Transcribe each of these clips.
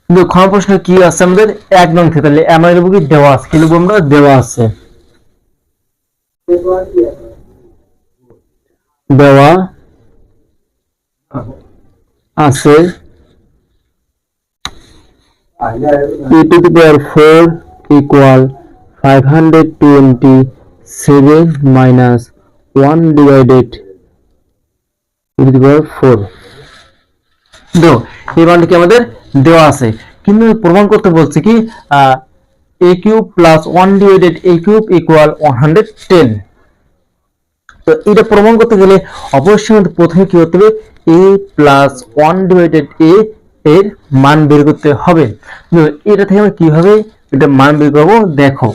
কিন্তু খ প্রশ্ন কি আছে আমাদের 1 নং থেকে, তাহলে আমরা লিখব কি দেওয়া আছে, কি লিখব আমরা দেওয়া আছে, দেওয়া আছে e to the power 4 equal 527 minus 1 divided e to the power 4। দেখো এই মানটা কি আমাদের দেওয়া আছে, কিন্তু প্রমাণ করতে বলছে কি a cube plus 1 divided a cube equal 110। তো এটা প্রমাণ করতে গেলে অবশ্যই আমাদের প্রথমে কি করতে হবে, a প্লাস 1 ডিভাইডেড a এর মান বের করতে হবে। তো এটা থেকে আমরা কিভাবে এটা মান বের করব দেখো,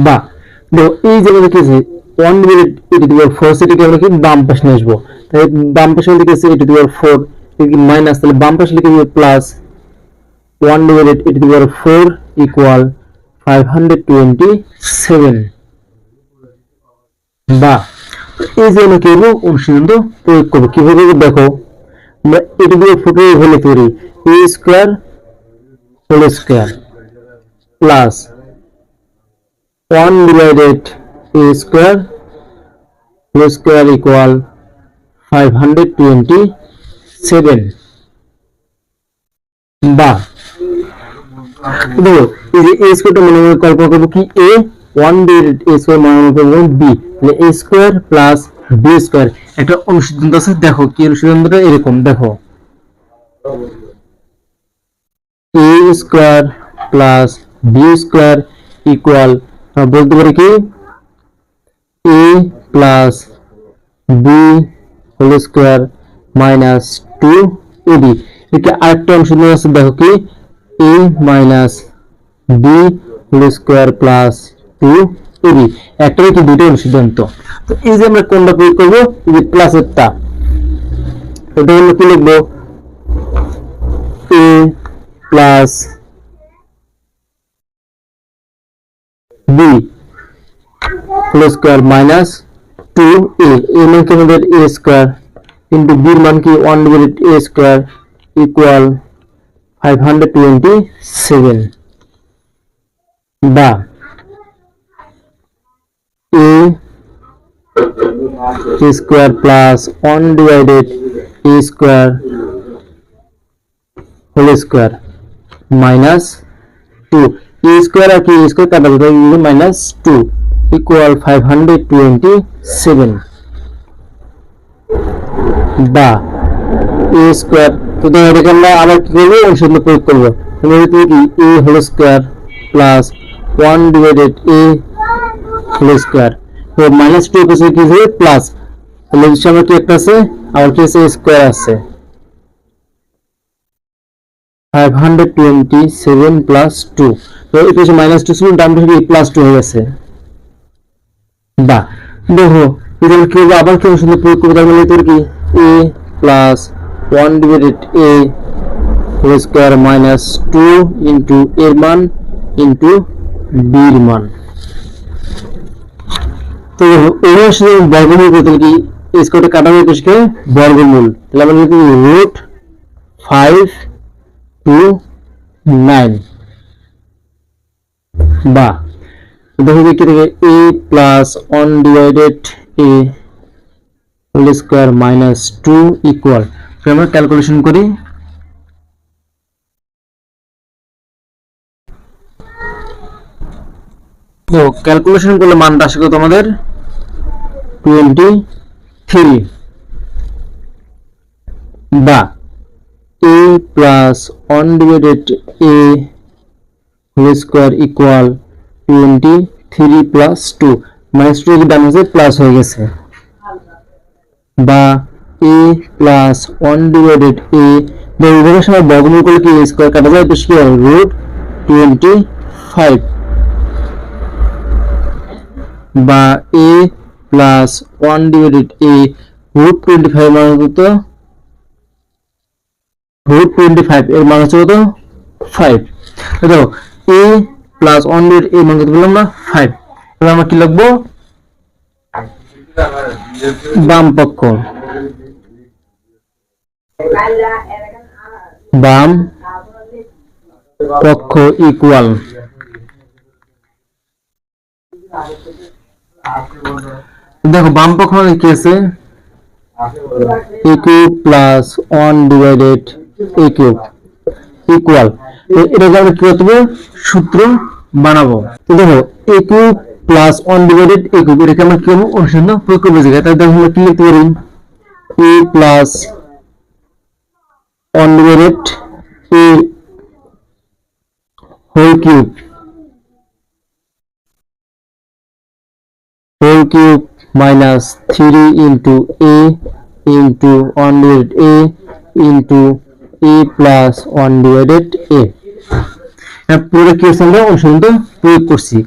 বা দেখো এই যে আমাদের কি আছে 1 ডিভাইডেড a টু দি পাওয়ার 4, সেটাকে আমরা কি বাম পাশে নিয়ে আসবো, তাই বাম পাশে লিখে আছে a টু দি পাওয়ার 4 এর মাইনাস, তাহলে বাম পাশে লিখে দিব plus 1 divided a to the power 4 equal 527। বা এই যে আমরা কি করবো অনুসিদ্ধান্ত প্রয়োগ করবো, কিভাবে দেখো আমরা a টু দি পাওয়ার 4 এর ভ্যালু করি a square whole square plus 1 divided a square whole square equal 527। বা দেখো এই যে a স্কয়ারটা মনে মনে কল্পনা করবো কি a, 1 divided a square মনে মনে করবো b, তাহলে a square plus b square. একটা অনুসিদ্ধান্ত আছে, দেখো কি অনুসিদ্ধান্তটা এরকম, দেখো a square plus b square equal বলতে পারি কি a plus b whole square minus 2ab। একে আরেকটা অনুসিদ্ধান্ত আছে, দেখো কি a minus b whole square plus 2ab। একটা কি দুটো অনুসিদ্ধান্ত। তো এই যে আমরা কোনটা প্রয়োগ করবো, এই যে প্লাসেরটা, এটা আমরা কি লিখবো a plus b whole square minus 2a, এর মান কি আমাদের a স্কয়ার ইনটু b এর মান কি 1 ডিভাইডেড a স্কয়ার ইকুয়াল 527। বা a square plus 1 divided a square whole square minus 2, a square আর কি a স্কয়ার কাটা যাবে মাইনাস 2 ইকুয়াল 527। বা a স্কয়ার, তো দেখো এটাকে আমরা আবার কি করবো অনুসিদ্ধান্ত প্রয়োগ করবো, আমরা কি a whole square plus 1 divided a whole square, তো মাইনাস 2 এর পাশে কি হবে প্লাস, তাহলে আমার কি একটা আছে আমার কি আছে স্কয়ার আছে 527 প্লাস 2, তো এই পাশে মাইনাস 2 ছিল, ডান পাশে প্লাস 2 হয়ে গেছে। বা দেখো এটা কি হবে, আবার কি অনুসিদ্ধান্ত প্রয়োগ করবো, তার মানে তোর কি a plus 1 divided a whole square minus 2 into এর মান ইনটু b এর মান। তো এই আসলে বর্গমূল করতে কি এই স্কয়ারটা কাটা হবে পেশকে বর্গমূল, তাহলে আমরা লিখব রুট 5 to 9। বা দেখো কি থেকে a plus 1 divided a whole square minus 2 equal, আমরা ক্যালকুলেশন করি, তো ক্যালকুলেশন করলে মানটা আসে কত আমাদের 23। বা a plus 1 divided a whole square equal 23 plus 2, minus 2 ডান হচ্ছে প্লাস হয়ে গেছে। বা a প্লাস 1 ডিভাইডেড a, উভয়ের সময় বর্গমূল করলে কি স্কয়ার কাটা যায়, বেশি কি হয় রুট 25। বা a plus 1 divided a root 25 মান কত, রুট 25 এর মান হচ্ছে কত 5। দেখো a প্লাস 1 ডিভাইডেড a মান কত বললাম না 5, এবার আমরা কি লিখবো বাম পক্ষ বাম পক্ষ ইকুয়াল দেখো বাম পক্ষ মানে কি আছে a cube plus 1 divided a cube equal এটাকে আমরা কি করতে হবে সূত্র বানাবো তো দেখো a cube plus 1 divided a cube এটাকে আমরা কি করব অনুসন্ধান প্রয়োগ করব জায়গায় তাহলে দেখো আমরা কি লিখতে পারি a plus 1 divided a whole cube minus 3 into a into 1 divided a into a plus 1 divided a পুরো কি আছে আমরা অনুসন্ধান প্রয়োগ করছি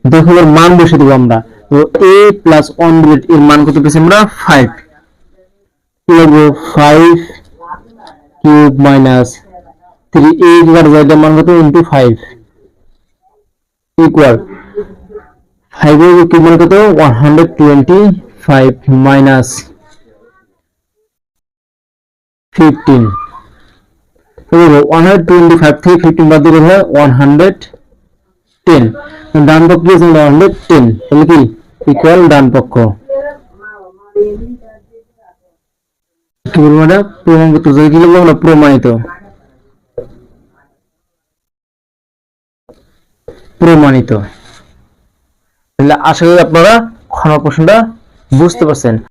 দেখো এর মান বসিয়ে দেব আমরা তো a plus 1 divided এর মান কত পেয়েছি আমরা 5 কি লিখব 5 কিউব minus 3a এর জায়গায় মান কত into 5 ইকুয়াল 5 এর কিউব মানে কত 125 minus 15 তো 125 থেকে 15 বাদ দিলে হয় 110 ডান পক্ষ আছে 110 তাহলে কি ইকুয়াল ডান পক্ষ কি বলবো এটা প্রমাণগত যাই কি লিখবো আমরা প্রমাণিত প্রমাণিত তাহলে আশা করি আপনারা খ প্রশ্নটা বুঝতে পারছেন